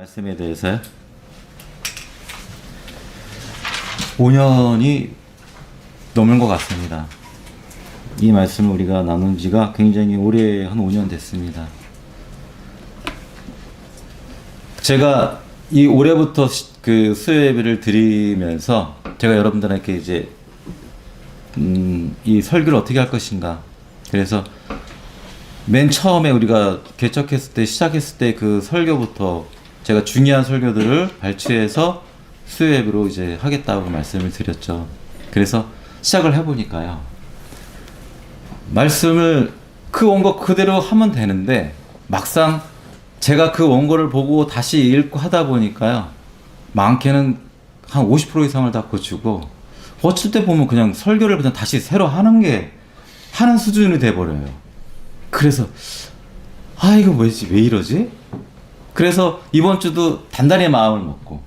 말씀에 대해서요. 5년이 넘은 것 같습니다. 이 말씀을 우리가 나눈 지가 굉장히 오래, 한 5년 됐습니다. 제가 이 올해부터 그 수요 예배를 드리면서 제가 여러분들에게 이제 이 설교를 어떻게 할 것인가, 그래서 맨 처음에 우리가 개척했을 때, 시작했을 때 그 설교부터 제가 중요한 설교들을 발췌해서 수요 예배로 이제 하겠다고 말씀을 드렸죠. 그래서 시작을 해보니까요, 말씀을 그 원고 그대로 하면 되는데 막상 제가 그 원고를 보고 다시 읽고 하다 보니까요, 많게는 한 50% 이상을 다 고치고, 어쩔 때 보면 그냥 설교를 그냥 다시 새로 하는 수준이 돼버려요. 그래서 이거 뭐지, 왜 이러지? 그래서 이번 주도 단단히 마음을 먹고,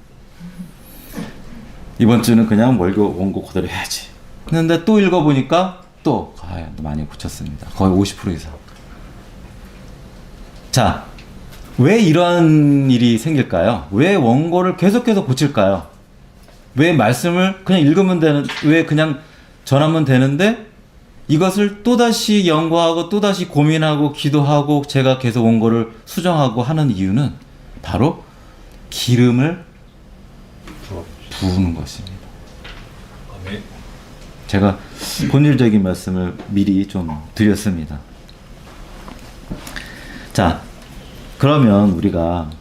이번 주는 그냥 원고 그대로 해야지. 근데 또 읽어보니까 또 많이 고쳤습니다. 거의 50% 이상. 자, 왜 이러한 일이 생길까요? 왜 원고를 계속해서 고칠까요? 왜 말씀을 그냥 읽으면 왜 그냥 전하면 되는데 이것을 또다시 연구하고 또다시 고민하고 기도하고 제가 계속 원고를 수정하고 하는 이유는 바로 기름을 부으는 것입니다. 제가 본질적인 말씀을 미리 좀 드렸습니다. 자, 그러면 우리가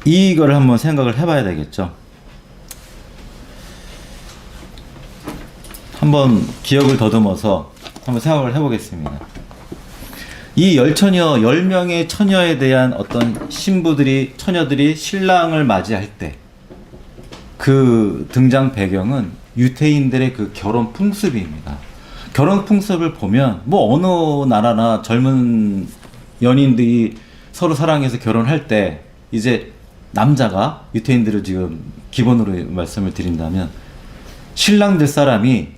이거를 한번 생각을 해봐야 되겠죠. 한번 기억을 더듬어서 한번 생각을 해보겠습니다. 이 10명의 처녀에 대한 어떤 처녀들이 신랑을 맞이할 때 그 등장 배경은 유대인들의 그 결혼 풍습입니다. 결혼 풍습을 보면 어느 나라나 젊은 연인들이 서로 사랑해서 결혼할 때 이제 남자가, 유대인들을 지금 기본으로 말씀을 드린다면, 신랑 될 사람이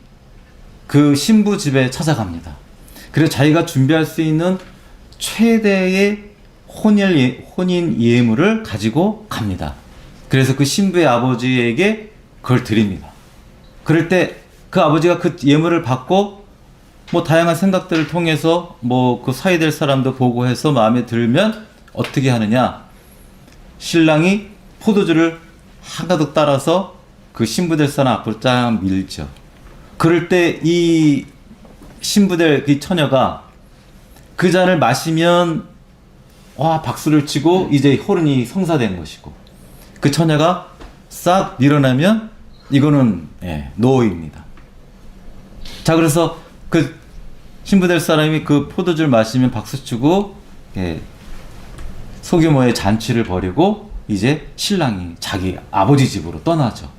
그 신부 집에 찾아갑니다. 그래서 자기가 준비할 수 있는 최대의 혼인 예물을 가지고 갑니다. 그래서 그 신부의 아버지에게 그걸 드립니다. 그럴 때 그 아버지가 그 예물을 받고 다양한 생각들을 통해서 그 사이 될 사람도 보고 해서 마음에 들면 어떻게 하느냐, 신랑이 포도주를 한가득 따라서 그 신부 될 사람 앞으로 쫙 밀죠. 그럴 때 이 신부 될 이 처녀가 그 잔을 마시면 박수를 치고 이제 혼인이 성사된 것이고, 그 처녀가 싹 밀어내면 이거는 노입니다. 자, 그래서 그 신부 될 사람이 그 포도주를 마시면 박수치고 소규모의 잔치를 벌이고 이제 신랑이 자기 아버지 집으로 떠나죠.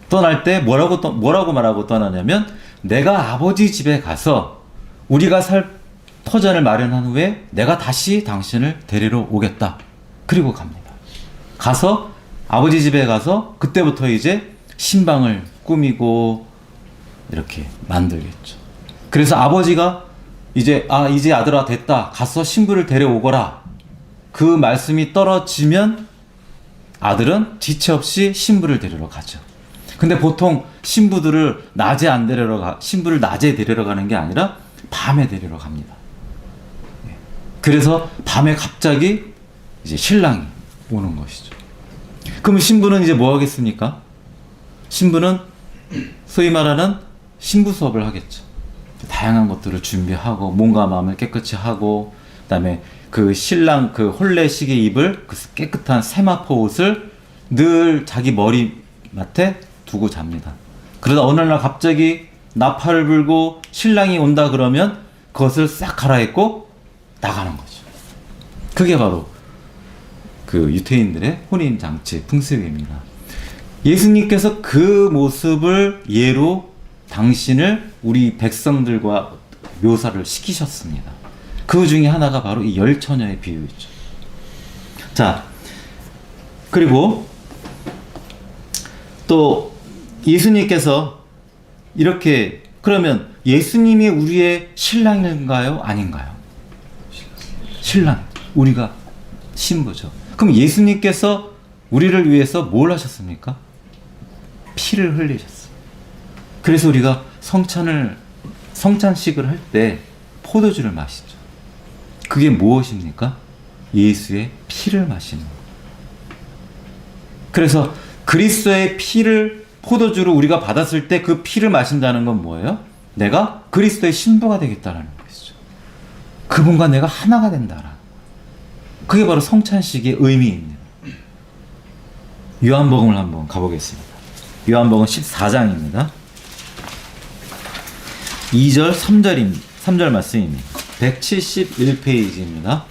떠날 때 뭐라고 말하고 떠나냐면, 내가 아버지 집에 가서 우리가 살 터전을 마련한 후에 내가 다시 당신을 데리러 오겠다. 그리고 갑니다. 가서 아버지 집에 가서 그때부터 이제 신방을 꾸미고 이렇게 만들겠죠. 그래서 아버지가 이제 아들아 됐다, 가서 신부를 데려오거라, 그 말씀이 떨어지면 아들은 지체 없이 신부를 데리러 가죠. 근데 보통 신부를 낮에 데리러 가는 게 아니라 밤에 데리러 갑니다. 그래서 밤에 갑자기 이제 신랑이 오는 것이죠. 그럼 신부는 이제 뭐 하겠습니까? 신부는 소위 말하는 신부 수업을 하겠죠. 다양한 것들을 준비하고 몸과 마음을 깨끗이 하고, 그다음에 그 신랑 그 혼례식에 입을 그 깨끗한 세마포 옷을 늘 자기 머리맡에 두고 잡니다. 그러다 어느 날 갑자기 나팔을 불고 신랑이 온다 그러면 그것을 싹 갈아입고 나가는 거죠. 그게 바로 그 유대인들의 혼인잔치 풍습입니다. 예수님께서 그 모습을 예로 당신을 우리 백성들과 묘사를 시키셨습니다. 그 중에 하나가 바로 이 10처녀의 비유이죠. 자, 그리고 또 예수님께서 이렇게, 그러면 예수님이 우리의 신랑인가요? 아닌가요? 신랑. 우리가 신부죠. 그럼 예수님께서 우리를 위해서 뭘 하셨습니까? 피를 흘리셨어요. 그래서 우리가 성찬식을 할 때 포도주를 마시죠. 그게 무엇입니까? 예수의 피를 마시는 거예요. 그래서 그리스도의 피를 포도주로 우리가 받았을 때 그 피를 마신다는 건 뭐예요? 내가 그리스도의 신부가 되겠다는 것이죠. 그분과 내가 하나가 된다라. 그게 바로 성찬식의 의미입니다. 요한복음을 한번 가보겠습니다. 요한복음 14장입니다. 2절, 3절 말씀입니다. 171페이지입니다.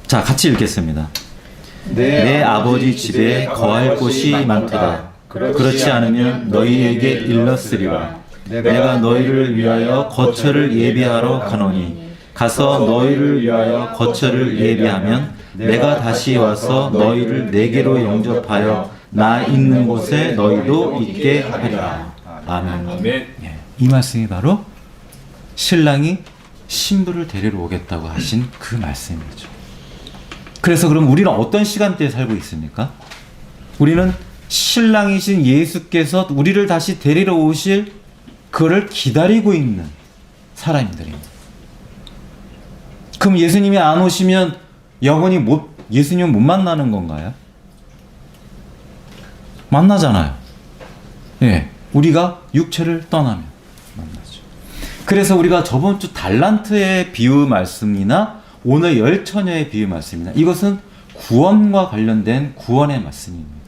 자, 같이 읽겠습니다. 내 아버지 집에 거할 곳이 많도다. 그렇지 않으면 너희에게 일렀으리라. 내가 너희를 위하여 거처를 예비하러 가노니 가서 너희를 위하여 거처를 예비하면 내가 다시 와서 너희를 내게로 영접하여 나 있는 곳에 너희도 있게 하리라. 아멘. 예, 이 말씀이 바로 신랑이 신부를 데리러 오겠다고 하신 그 말씀이죠. 그래서 그럼 우리는 어떤 시간대에 살고 있습니까? 우리는 신랑이신 예수께서 우리를 다시 데리러 오실 그를 기다리고 있는 사람들입니다. 그럼 예수님이 안 오시면 영원히 예수님은 못 만나는 건가요? 만나잖아요. 예, 우리가 육체를 떠나면 만나죠. 그래서 우리가 저번 주 달란트의 비유 말씀이나 오늘 열처녀의 비유 말씀이나 이것은 구원과 관련된 구원의 말씀입니다.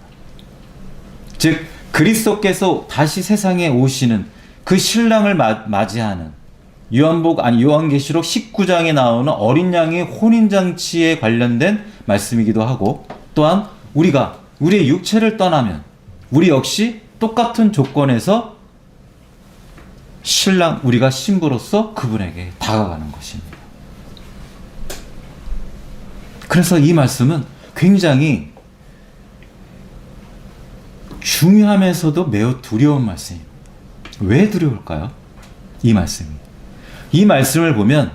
즉 그리스도께서 다시 세상에 오시는 그 신랑을 맞이하는 요한계시록 19장에 나오는 어린 양의 혼인잔치에 관련된 말씀이기도 하고, 또한 우리가 우리의 육체를 떠나면 우리 역시 똑같은 조건에서 우리가 신부로서 그분에게 다가가는 것입니다. 그래서 이 말씀은 굉장히 중요하면서도 매우 두려운 말씀입니다. 왜 두려울까요? 이 말씀을 보면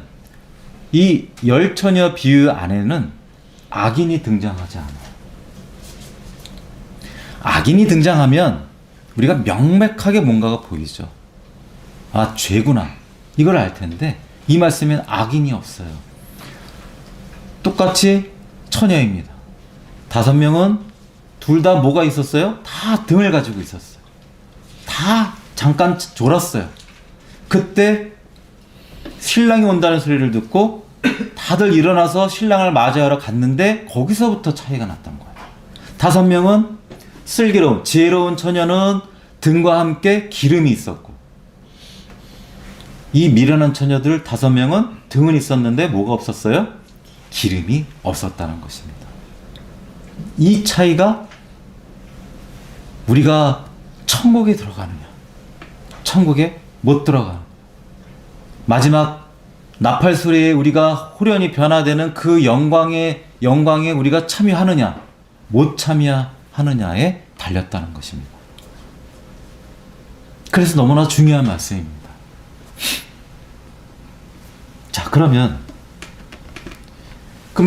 이 열처녀 비유 안에는 악인이 등장하지 않아요. 악인이 등장하면 우리가 명백하게 뭔가가 보이죠. 아, 죄구나. 이걸 알 텐데 이 말씀에는 악인이 없어요. 똑같이 처녀입니다. 5명은 둘 다 뭐가 있었어요? 다 등을 가지고 있었어요. 다 잠깐 졸았어요. 그때 신랑이 온다는 소리를 듣고 다들 일어나서 신랑을 맞이하러 갔는데 거기서부터 차이가 났던 거예요. 5명은 슬기로운 지혜로운 처녀는 등과 함께 기름이 있었고, 이 미련한 처녀들 5명은 등은 있었는데 뭐가 없었어요? 기름이 없었다는 것입니다. 이 차이가 우리가 천국에 들어가느냐, 천국에 못 들어가. 마지막 나팔 소리에 우리가 호련히 변화되는 그 영광에 우리가 참여하느냐, 못 참여하느냐에 달렸다는 것입니다. 그래서 너무나 중요한 말씀입니다. 자, 그러면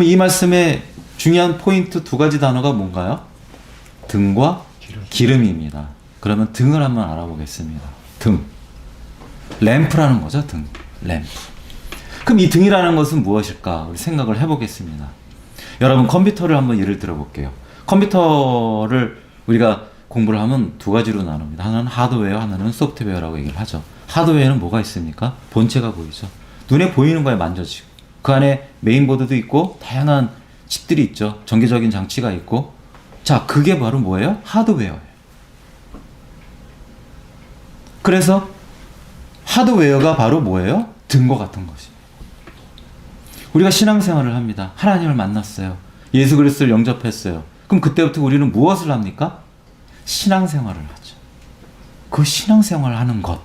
이 말씀의 중요한 포인트 2가지 단어가 뭔가요? 등과 기름입니다. 그러면 등을 한번 알아보겠습니다. 등. 램프라는 거죠, 등. 램프. 그럼 이 등이라는 것은 무엇일까? 우리 생각을 해보겠습니다. 여러분, 컴퓨터를 한번 예를 들어볼게요. 컴퓨터를 우리가 공부를 하면 2가지로 나눕니다. 하나는 하드웨어, 하나는 소프트웨어라고 얘기를 하죠. 하드웨어는 뭐가 있습니까? 본체가 보이죠. 눈에 보이는 거에 만져지고, 그 안에 메인보드도 있고 다양한 칩들이 있죠. 전기적인 장치가 있고. 자, 그게 바로 뭐예요? 하드웨어예요. 그래서 하드웨어가 바로 뭐예요? 등과 같은 것입니다. 우리가 신앙생활을 합니다. 하나님을 만났어요. 예수 그리스도를 영접했어요. 그럼 그때부터 우리는 무엇을 합니까? 신앙생활을 하죠. 그 신앙생활을 하는 것,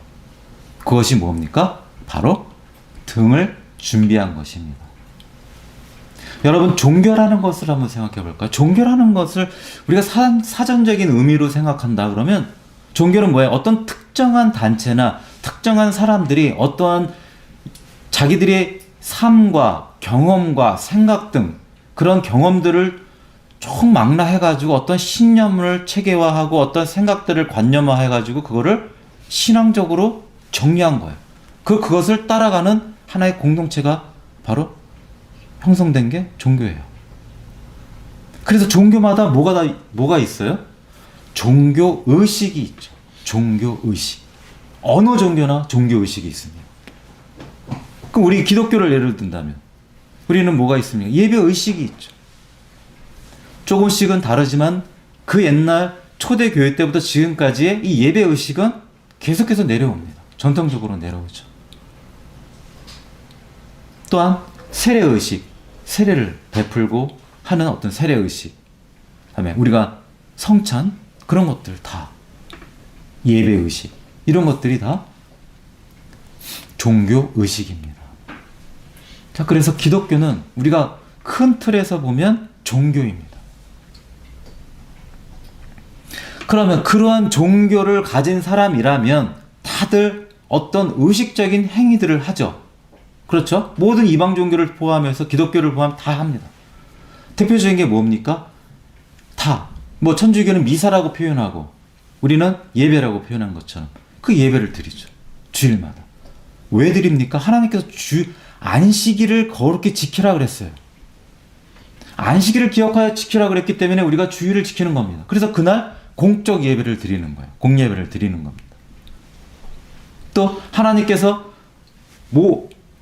그것이 뭡니까? 바로 등을 준비한 것입니다. 여러분, 종교라는 것을 한번 생각해 볼까요? 종교라는 것을 우리가 사전적인 의미로 생각한다 그러면 종교는 뭐예요? 어떤 특정한 단체나 특정한 사람들이 어떠한 자기들의 삶과 경험과 생각 등 그런 경험들을 총망라해가지고 어떤 신념을 체계화하고 어떤 생각들을 관념화해가지고 그거를 신앙적으로 정리한 거예요. 그것을 따라가는 하나의 공동체가 바로 형성된 게 종교예요. 그래서 종교마다 뭐가 있어요? 종교 의식이 있죠. 종교 의식. 어느 종교나 종교 의식이 있습니다. 그럼 우리 기독교를 예를 든다면 우리는 뭐가 있습니까? 예배 의식이 있죠. 조금씩은 다르지만 그 옛날 초대교회 때부터 지금까지의 이 예배 의식은 계속해서 내려옵니다. 전통적으로 내려오죠. 또한 세례 의식, 세례를 베풀고 하는 어떤 세례 의식, 다음에 우리가 성찬 그런 것들 다 예배 의식, 이런 것들이 다 종교 의식입니다. 자, 그래서 기독교는 우리가 큰 틀에서 보면 종교입니다. 그러면 그러한 종교를 가진 사람이라면 다들 어떤 의식적인 행위들을 하죠. 그렇죠? 모든 이방 종교를 포함해서 기독교를 포함 다 합니다. 대표적인 게 뭡니까? 다. 뭐 천주교는 미사라고 표현하고 우리는 예배라고 표현한 것처럼 그 예배를 드리죠. 주일마다. 왜 드립니까? 하나님께서 안식일을 거룩히 지키라 그랬어요. 안식일을 기억하여 지키라 그랬기 때문에 우리가 주일을 지키는 겁니다. 그래서 그날 공적 예배를 드리는 거예요. 공예배를 드리는 겁니다. 또 하나님께서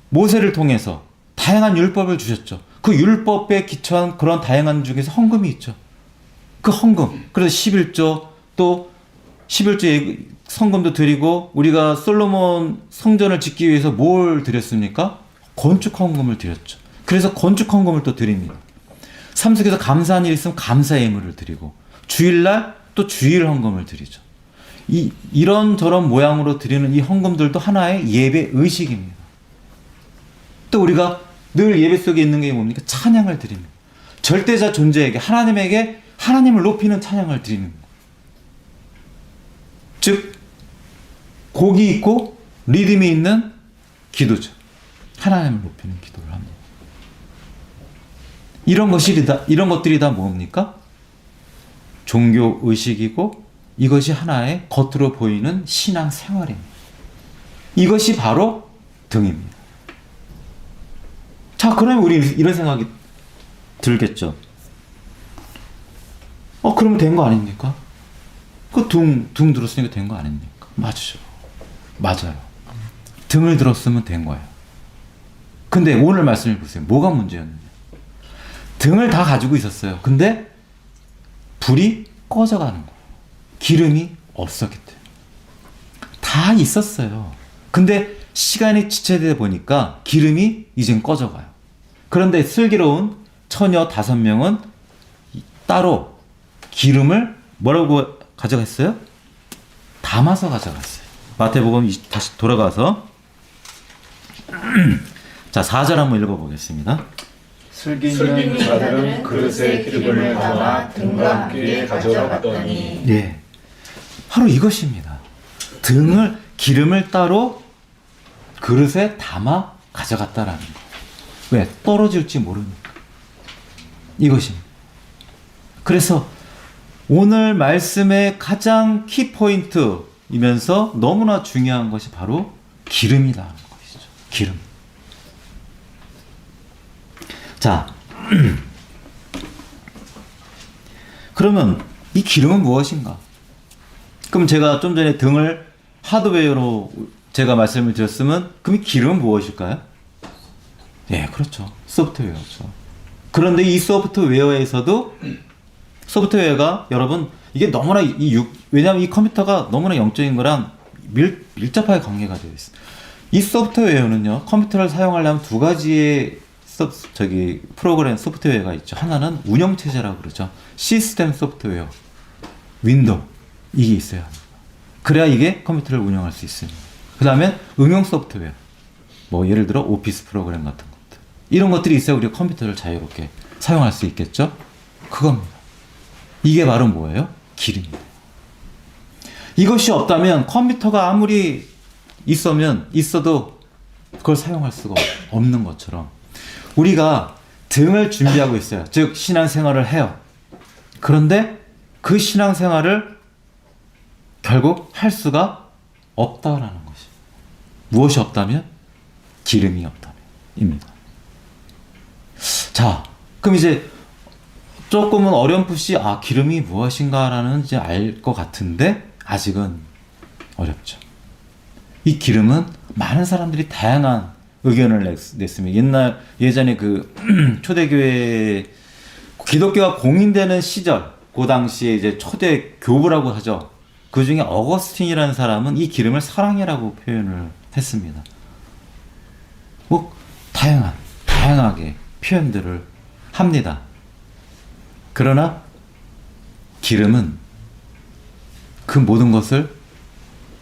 모세를 통해서 다양한 율법을 주셨죠. 그 율법에 기초한 그런 다양한 중에서 헌금이 있죠. 그 헌금, 그래서 11조, 또 11조의 헌금도 드리고 우리가 솔로몬 성전을 짓기 위해서 뭘 드렸습니까? 건축 헌금을 드렸죠. 그래서 건축 헌금을 또 드립니다. 삶속에서 감사한 일이 있으면 감사 예물을 드리고 주일날 또 주일 헌금을 드리죠. 이런저런 모양으로 드리는 이 헌금들도 하나의 예배 의식입니다. 또 우리가 늘 예배 속에 있는 게 뭡니까? 찬양을 드립니다. 절대자 존재에게 하나님에게 하나님을 높이는 찬양을 드리는 거예요. 즉 곡이 있고 리듬이 있는 기도죠. 하나님을 높이는 기도를 합니다. 이런 것들이 다 뭡니까? 종교 의식이고 이것이 하나의 겉으로 보이는 신앙 생활입니다. 이것이 바로 등입니다. 자, 그러면 우리 이런 생각이 들겠죠. 그러면 된 거 아닙니까? 그 등 들었으니까 된 거 아닙니까? 맞아요. 등을 들었으면 된 거예요. 근데 오늘 말씀을 보세요. 뭐가 문제였느냐? 등을 다 가지고 있었어요. 근데 불이 꺼져가는 거예요. 기름이 없었기 때문에. 다 있었어요. 근데 시간이 지체되다 보니까 기름이 이젠 꺼져가요. 그런데 슬기로운 처녀 5명은 따로 기름을 뭐라고 가져갔어요? 담아서 가져갔어요. 마태복음 다시 돌아가서 자, 4절 한번 읽어보겠습니다. 슬기 있는 자들은 그릇에 기름을 담아 등과 함께 가져갔더니. 네, 바로 이것입니다. 기름을 따로 그릇에 담아 가져갔다라는 거. 왜? 떨어질지 모르니까. 이것입니다. 그래서 오늘 말씀의 가장 키포인트이면서 너무나 중요한 것이 바로 기름이라는 것이죠. 기름. 자, 그러면 이 기름은 무엇인가? 그럼 제가 좀 전에 등을 하드웨어로 제가 말씀을 드렸으면 그럼 이 기름은 무엇일까요? 예, 그렇죠. 소프트웨어죠. 그런데 이 소프트웨어에서도 소프트웨어가 여러분 이게 너무나 왜냐하면 이 컴퓨터가 너무나 영적인 거랑 밀접하게 관계가 되어 있어요. 이 소프트웨어는요, 컴퓨터를 사용하려면 두 가지의 프로그램 소프트웨어가 있죠. 하나는 운영체제라고 그러죠. 시스템 소프트웨어, 윈도우, 이게 있어야 합니다. 그래야 이게 컴퓨터를 운영할 수 있습니다. 그 다음에 응용 소프트웨어, 뭐 예를 들어 오피스 프로그램 같은 것들, 이런 것들이 있어야 우리가 컴퓨터를 자유롭게 사용할 수 있겠죠. 그겁니다. 이게 바로 뭐예요? 기름입니다. 이것이 없다면 컴퓨터가 아무리 있어도 그걸 사용할 수가 없는 것처럼 우리가 등을 준비하고 있어요. 즉 신앙생활을 해요. 그런데 그 신앙생활을 결국 할 수가 없다라는 것이. 무엇이 없다면? 기름이 없다면입니다. 자, 그럼 이제 조금은 어렴풋이 기름이 무엇인가라는 이제 알 것 같은데 아직은 어렵죠. 이 기름은 많은 사람들이 다양한 의견을 냈습니다. 예전에 그 초대교회 기독교가 공인되는 시절, 그 당시에 이제 초대 교부라고 하죠. 그 중에 어거스틴이라는 사람은 이 기름을 사랑이라고 표현을 했습니다. 뭐 다양하게 표현들을 합니다. 그러나 기름은 그 모든 것을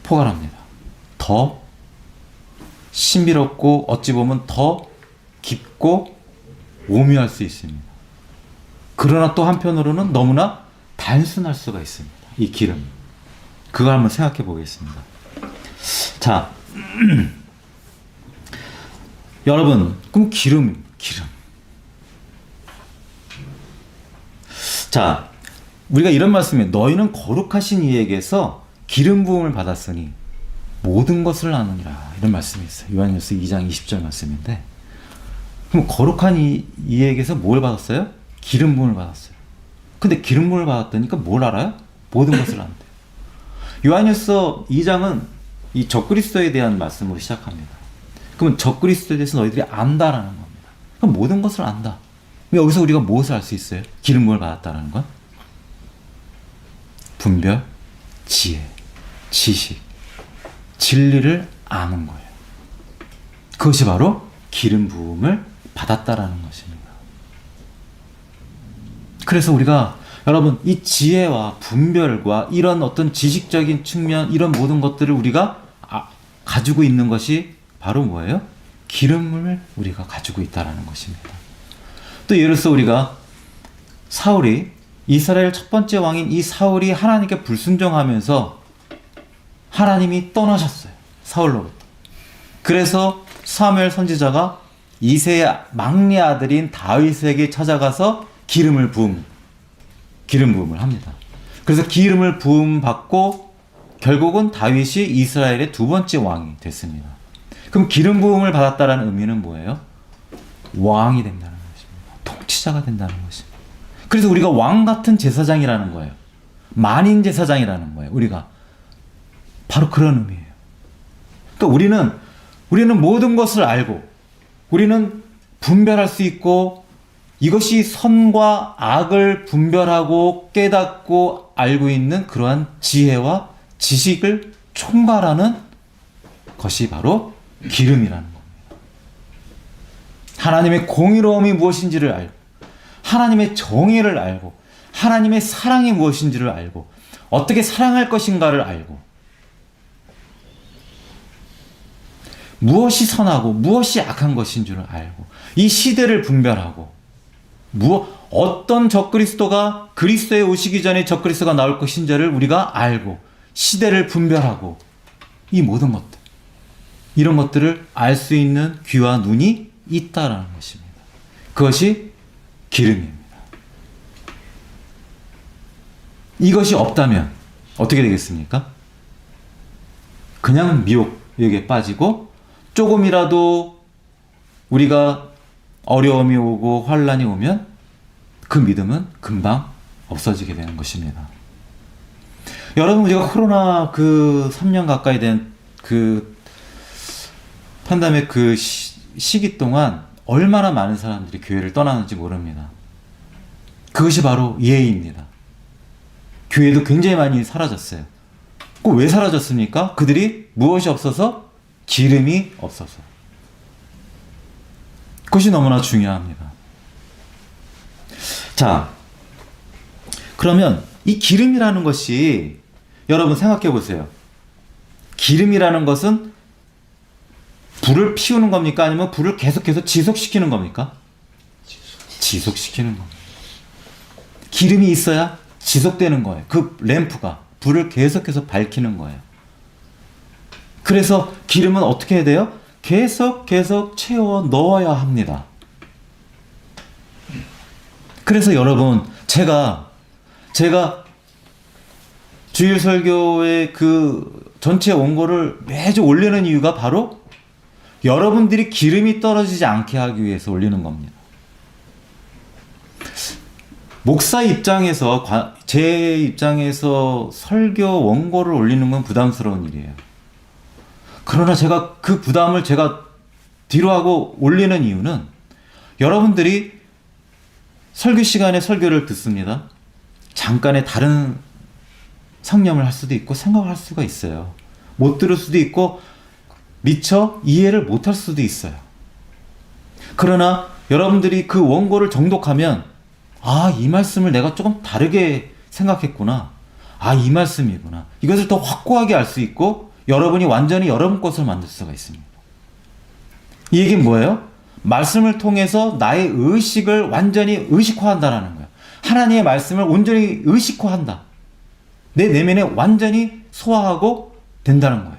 포괄합니다. 더 신비롭고 어찌 보면 더 깊고 오묘할 수 있습니다. 그러나 또 한편으로는 너무나 단순할 수가 있습니다. 이 기름. 그걸 한번 생각해 보겠습니다. 자, 여러분, 그럼 기름. 자, 우리가 이런 말씀이에요. 너희는 거룩하신 이에게서 기름 부음을 받았으니 모든 것을 아느니라. 이런 말씀이 있어요. 요한일서 2장 20절 말씀인데, 그럼 거룩한 이에게서 뭘 받았어요? 기름 부음을 받았어요. 근데 기름 부음을 받았다니까 뭘 알아요? 모든 것을 안대요. 요한일서 2장은 이 적그리스도에 대한 말씀으로 시작합니다. 그러면 적그리스도에 대해서 너희들이 안다라는 겁니다. 그럼 모든 것을 안다. 여기서 우리가 무엇을 알 수 있어요? 기름 부음을 받았다는 건? 분별, 지혜, 지식, 진리를 아는 거예요. 그것이 바로 기름 부음을 받았다라는 것입니다. 그래서 우리가 여러분 이 지혜와 분별과 이런 어떤 지식적인 측면 이런 모든 것들을 우리가 가지고 있는 것이 바로 뭐예요? 기름을 우리가 가지고 있다라는 것입니다. 또 예를 들어서 우리가 사울이 이스라엘 첫 번째 왕인 이 사울이 하나님께 불순종하면서 하나님이 떠나셨어요. 사울로부터. 그래서 사무엘 선지자가 이새의 막내 아들인 다윗에게 찾아가서 기름 부음을 합니다. 그래서 기름을 부음 받고 결국은 다윗이 이스라엘의 두 번째 왕이 됐습니다. 그럼 기름 부음을 받았다라는 의미는 뭐예요? 왕이 된다는 것입니다. 통치자가 된다는 것입니다. 그래서 우리가 왕 같은 제사장이라는 거예요. 만인 제사장이라는 거예요. 우리가 바로 그런 의미예요. 그러니까 우리는 모든 것을 알고 우리는 분별할 수 있고 이것이 선과 악을 분별하고 깨닫고 알고 있는 그러한 지혜와 지식을 총괄하는 것이 바로 기름이라는 겁니다. 하나님의 공의로움이 무엇인지를 알고 하나님의 정의를 알고 하나님의 사랑이 무엇인지를 알고 어떻게 사랑할 것인가를 알고 무엇이 선하고 무엇이 악한 것인 줄을 알고 이 시대를 분별하고 어떤 적그리스도가 그리스도에 오시기 전에 적그리스도가 나올 것인지를 우리가 알고 시대를 분별하고 이 모든 것들 이런 것들을 알 수 있는 귀와 눈이 있다라는 것입니다. 그것이 기름입니다. 이것이 없다면 어떻게 되겠습니까? 그냥 미혹에 빠지고 조금이라도 우리가 어려움이 오고 환란이 오면 그 믿음은 금방 없어지게 되는 것입니다. 여러분 우리가 코로나 그 3년 가까이 된 그 팬데믹 그 시기 동안 얼마나 많은 사람들이 교회를 떠나는지 모릅니다. 그것이 바로 예의입니다. 교회도 굉장히 많이 사라졌어요. 그 왜 사라졌습니까? 그들이 무엇이 없어서? 기름이 없어서. 그것이 너무나 중요합니다. 자, 그러면 이 기름이라는 것이 여러분 생각해 보세요. 기름이라는 것은 불을 피우는 겁니까? 아니면 불을 계속해서 지속시키는 겁니까? 지속시키는 겁니다. 기름이 있어야 지속되는 거예요. 그 램프가 불을 계속해서 밝히는 거예요. 그래서 기름은 어떻게 해야 돼요? 계속 채워 넣어야 합니다. 그래서 여러분, 제가 주일 설교의 그 전체 원고를 매주 올리는 이유가 바로 여러분들이 기름이 떨어지지 않게 하기 위해서 올리는 겁니다. 목사 입장에서, 제 입장에서 설교 원고를 올리는 건 부담스러운 일이에요. 그러나 제가 그 부담을 뒤로 하고 올리는 이유는 여러분들이 설교 시간에 설교를 듣습니다. 잠깐의 다른 상념을 할 수도 있고 생각을 할 수가 있어요. 못 들을 수도 있고 미처 이해를 못 할 수도 있어요. 그러나 여러분들이 그 원고를 정독하면 이 말씀을 내가 조금 다르게 생각했구나. 이 말씀이구나. 이것을 더 확고하게 알 수 있고 여러분이 완전히 여러분 것을 만들 수가 있습니다. 이 얘기는 뭐예요? 말씀을 통해서 나의 의식을 완전히 의식화한다라는 거예요. 하나님의 말씀을 온전히 의식화한다. 내 내면에 완전히 소화하고 된다는 거예요.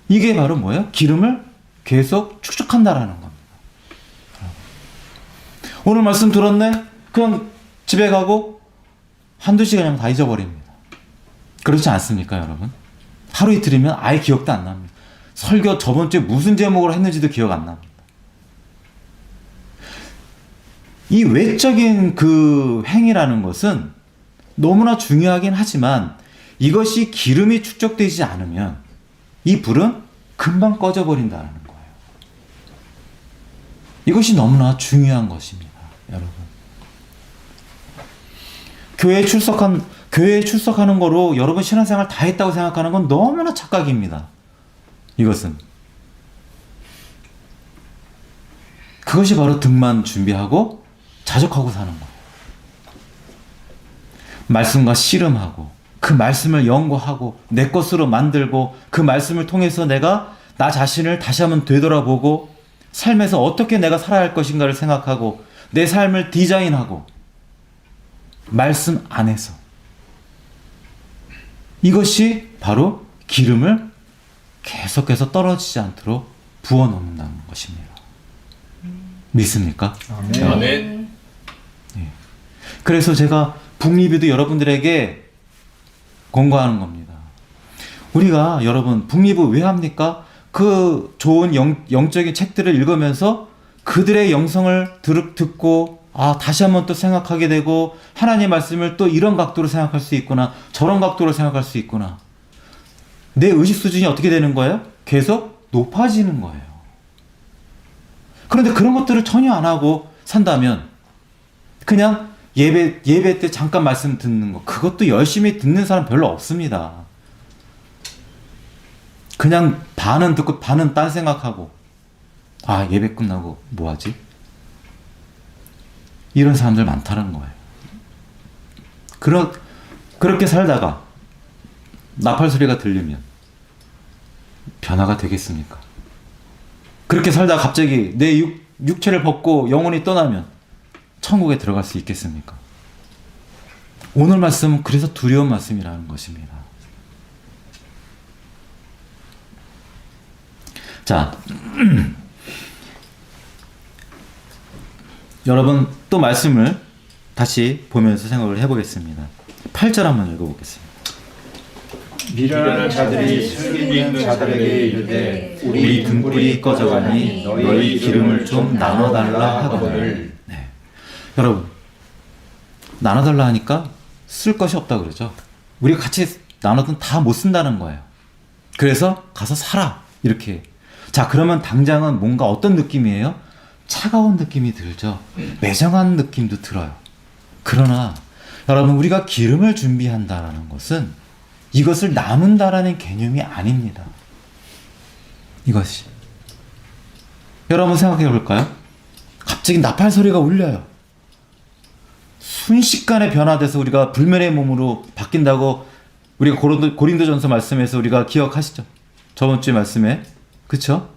이게 바로 뭐예요? 기름을 계속 축적한다라는 겁니다. 오늘 말씀 들었네? 그냥 집에 가고 한두 시간이면 다 잊어버립니다. 그렇지 않습니까, 여러분? 하루 이틀이면 아예 기억도 안 납니다. 설교 저번 주에 무슨 제목으로 했는지도 기억 안 납니다. 이 외적인 그 행위라는 것은 너무나 중요하긴 하지만 이것이 기름이 축적되지 않으면 이 불은 금방 꺼져버린다는 거예요. 이것이 너무나 중요한 것입니다, 여러분. 교회에 출석하는 거로 여러분 신앙생활 다 했다고 생각하는 건 너무나 착각입니다. 이것은. 그것이 바로 등만 준비하고 자족하고 사는 거예요. 말씀과 씨름하고 그 말씀을 연구하고 내 것으로 만들고 그 말씀을 통해서 내가 나 자신을 다시 한번 되돌아보고 삶에서 어떻게 내가 살아야 할 것인가를 생각하고 내 삶을 디자인하고 말씀 안에서 이것이 바로 기름을 계속해서 떨어지지 않도록 부어 놓는다는 것입니다. 믿습니까? 아멘. 그래서 제가 북리뷰도 여러분들에게 권고하는 겁니다. 우리가 여러분 북리뷰 왜 합니까? 그 좋은 영적인 책들을 읽으면서 그들의 영성을 듣고 다시 한번 또 생각하게 되고 하나님의 말씀을 또 이런 각도로 생각할 수 있구나, 저런 각도로 생각할 수 있구나. 내 의식 수준이 어떻게 되는 거예요? 계속 높아지는 거예요. 그런데 그런 것들을 전혀 안 하고 산다면 그냥 예배 때 잠깐 말씀 듣는 거, 그것도 열심히 듣는 사람 별로 없습니다. 그냥 반은 듣고 반은 딴 생각하고 예배 끝나고 뭐 하지? 이런 사람들 많다는 거예요. 그렇게 살다가 나팔 소리가 들리면 변화가 되겠습니까? 그렇게 살다가 갑자기 내 육체를 벗고 영혼이 떠나면 천국에 들어갈 수 있겠습니까? 오늘 말씀은 그래서 두려운 말씀이라는 것입니다. 자, 여러분 또 말씀을 다시 보면서 생각을 해보겠습니다. 8절 한번 읽어보겠습니다. 미련한 자들이 슬기 있는 자들에게 이르되 우리 등불이 꺼져가니 너희 기름을 좀 나눠달라 하거늘. 네. 여러분, 나눠달라 하니까 쓸 것이 없다 그러죠. 우리가 같이 나눠든 다 못 쓴다는 거예요. 그래서 가서 사라 이렇게. 자, 그러면 당장은 뭔가 어떤 느낌이에요? 차가운 느낌이 들죠. 매정한 느낌도 들어요. 그러나 여러분, 우리가 기름을 준비한다라는 것은 이것을 나눈다라는 개념이 아닙니다. 이것이. 여러분 생각해 볼까요? 갑자기 나팔 소리가 울려요. 순식간에 변화돼서 우리가 불멸의 몸으로 바뀐다고 우리가 고린도전서 말씀에서 우리가 기억하시죠? 저번 주에 말씀에. 그쵸?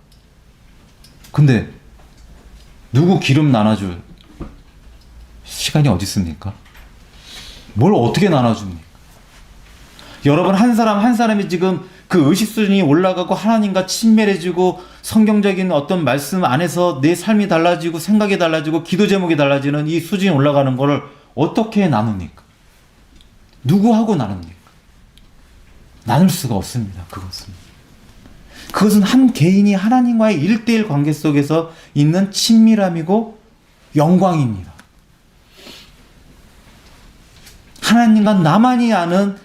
근데 누구 기름 나눠줄 시간이 어디 있습니까? 뭘 어떻게 나눠줍니까? 여러분 한 사람 한 사람이 지금 그 의식 수준이 올라가고 하나님과 친밀해지고 성경적인 어떤 말씀 안에서 내 삶이 달라지고 생각이 달라지고 기도 제목이 달라지는 이 수준이 올라가는 거를 어떻게 나눕니까? 누구하고 나눕니까? 나눌 수가 없습니다. 그것은 한 개인이 하나님과의 1대1 관계 속에서 있는 친밀함이고 영광입니다. 하나님과 나만이 아는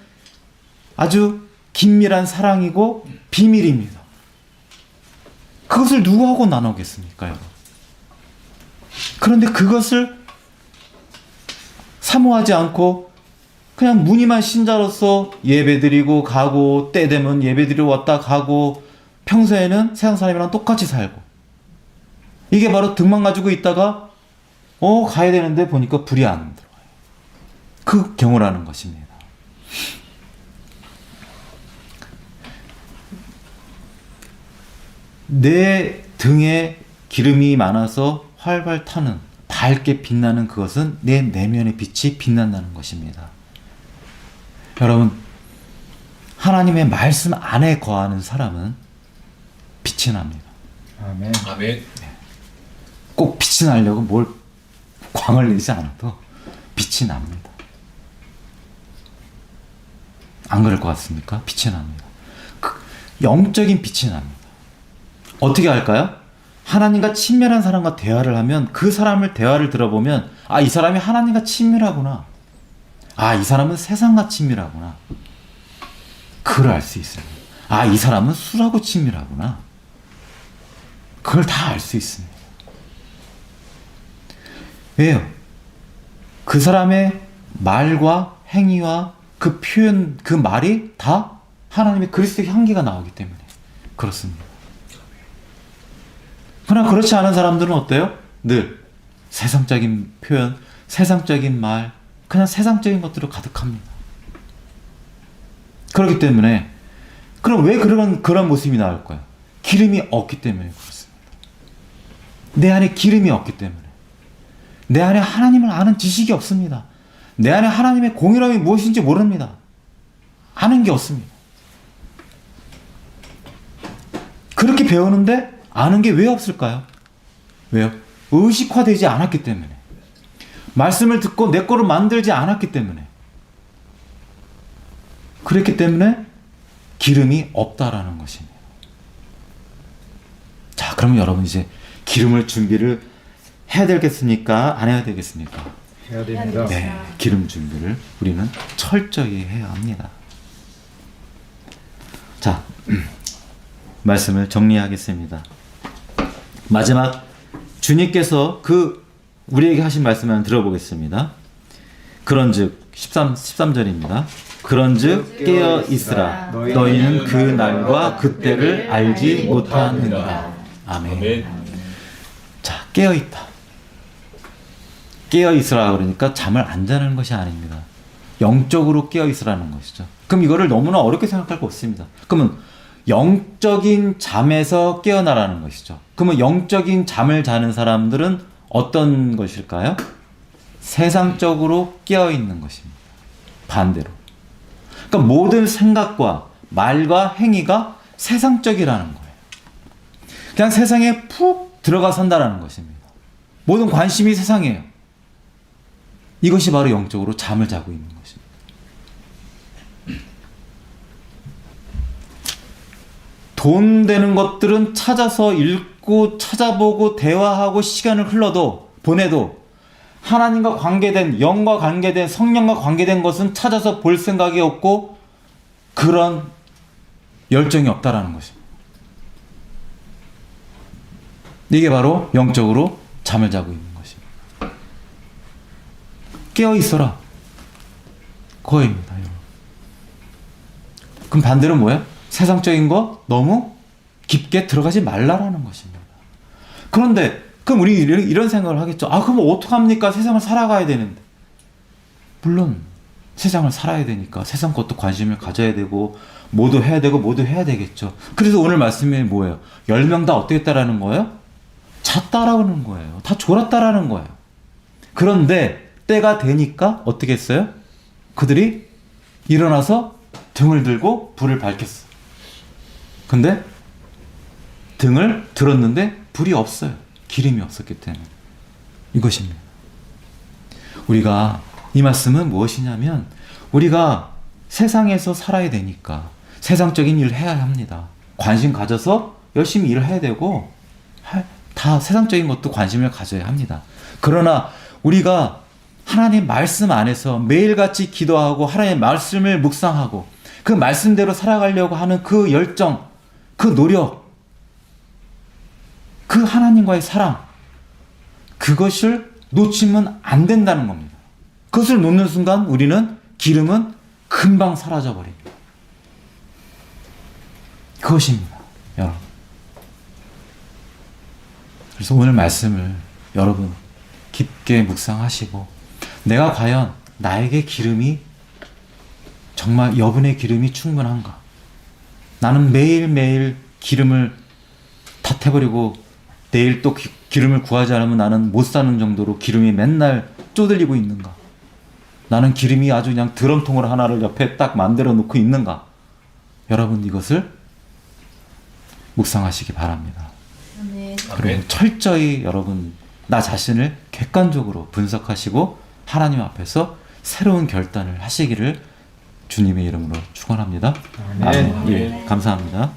아주 긴밀한 사랑이고 비밀입니다. 그것을 누구하고 나누겠습니까, 여러분? 그런데 그것을 사모하지 않고 그냥 무늬만 신자로서 예배드리고 가고 때 되면 예배드리러 왔다 가고 평소에는 세상 사람이랑 똑같이 살고 이게 바로 등만 가지고 있다가 가야 되는데 보니까 불이 안 들어와요. 그 경우라는 것입니다. 내 등에 기름이 많아서 활활 타는 밝게 빛나는 그것은 내 내면의 빛이 빛난다는 것입니다. 여러분, 하나님의 말씀 안에 거하는 사람은 빛이 납니다. 아멘. 아멘. 꼭 빛이 나려고 뭘 광을 내지 않아도 빛이 납니다. 안 그럴 것 같습니까? 빛이 납니다. 영적인 빛이 납니다. 어떻게 할까요? 하나님과 친밀한 사람과 대화를 하면 그 사람을 대화를 들어보면 이 사람이 하나님과 친밀하구나. 이 사람은 세상과 친밀하구나. 그걸 알 수 있어요. 이 사람은 술하고 친밀하구나. 그걸 다 알 수 있습니다. 왜요? 그 사람의 말과 행위와 그 표현, 그 말이 다 하나님의 그리스도의 향기가 나오기 때문에 그렇습니다. 그러나 그렇지 않은 사람들은 어때요? 늘 세상적인 표현, 세상적인 말, 그냥 세상적인 것들로 가득합니다. 그렇기 때문에 그럼 왜 그런 모습이 나올까요? 기름이 없기 때문에 그렇습니다. 내 안에 기름이 없기 때문에. 내 안에 하나님을 아는 지식이 없습니다. 내 안에 하나님의 공의로움이 무엇인지 모릅니다. 아는 게 없습니다. 그렇게 배우는데 아는 게 왜 없을까요? 왜요? 의식화되지 않았기 때문에. 말씀을 듣고 내 거로 만들지 않았기 때문에. 그렇기 때문에 기름이 없다라는 것입니다. 자, 그러면 여러분 이제 기름을 준비를 해야 되겠습니까? 안 해야 되겠습니까? 해야 됩니다. 네, 기름 준비를 우리는 철저히 해야 합니다. 자, 말씀을 정리하겠습니다. 마지막 주님께서 우리에게 하신 말씀을 들어보겠습니다. 그런즉 13절입니다. 그런즉 깨어 있으라 너희는 그 날과 그때를 알지 못하느니라. 아멘. 자, 깨어 있다. 깨어 있으라 그러니까 잠을 안 자는 것이 아닙니다. 영적으로 깨어 있으라는 것이죠. 그럼 이거를 너무나 어렵게 생각할 거 없습니다. 그러면 영적인 잠에서 깨어나라는 것이죠. 그러면 영적인 잠을 자는 사람들은 어떤 것일까요? 세상적으로 깨어있는 것입니다. 반대로. 그러니까 모든 생각과 말과 행위가 세상적이라는 거예요. 그냥 세상에 푹 들어가 산다라는 것입니다. 모든 관심이 세상이에요. 이것이 바로 영적으로 잠을 자고 있는 것입니다. 돈 되는 것들은 찾아서 읽고 찾아보고 대화하고 시간을 보내도 하나님과 관계된, 영과 관계된, 성령과 관계된 것은 찾아서 볼 생각이 없고 그런 열정이 없다라는 것입니다. 이게 바로 영적으로 잠을 자고 있는 것입니다. 깨어 있어라. 그거입니다. 그럼 반대로 뭐예요? 세상적인 거 너무 깊게 들어가지 말라라는 것입니다. 그런데 그럼 우리 이런 생각을 하겠죠. 그럼 어떡합니까? 세상을 살아가야 되는데. 물론 세상을 살아야 되니까 세상 것도 관심을 가져야 되고 모두 해야 되고 모두 해야 되겠죠. 그래서 오늘 말씀이 뭐예요? 10명 다 어떻게 했다라는 거예요? 잤다라는 거예요. 다 졸았다라는 거예요. 그런데 때가 되니까 어떻게 했어요? 그들이 일어나서 등을 들고 불을 밝혔어. 근데 등을 들었는데 불이 없어요. 기름이 없었기 때문에. 이것입니다. 우리가 이 말씀은 무엇이냐면 우리가 세상에서 살아야 되니까 세상적인 일을 해야 합니다. 관심 가져서 열심히 일을 해야 되고 다 세상적인 것도 관심을 가져야 합니다. 그러나 우리가 하나님 말씀 안에서 매일같이 기도하고 하나님의 말씀을 묵상하고 그 말씀대로 살아가려고 하는 그 열정, 그 노력, 그 하나님과의 사랑, 그것을 놓치면 안 된다는 겁니다. 그것을 놓는 순간 우리는 기름은 금방 사라져버립니다. 그것입니다, 여러분. 그래서 오늘 말씀을 여러분 깊게 묵상하시고 내가 과연 나에게 기름이 정말 여분의 기름이 충분한가? 나는 매일매일 기름을 다 태버리고 내일 또 기름을 구하지 않으면 나는 못 사는 정도로 기름이 맨날 쪼들리고 있는가? 나는 기름이 아주 그냥 드럼통을 하나를 옆에 딱 만들어 놓고 있는가? 여러분 이것을 묵상하시기 바랍니다. 그리고 철저히 여러분 나 자신을 객관적으로 분석하시고 하나님 앞에서 새로운 결단을 하시기를 주님의 이름으로 축원합니다. 아멘. 예, 감사합니다.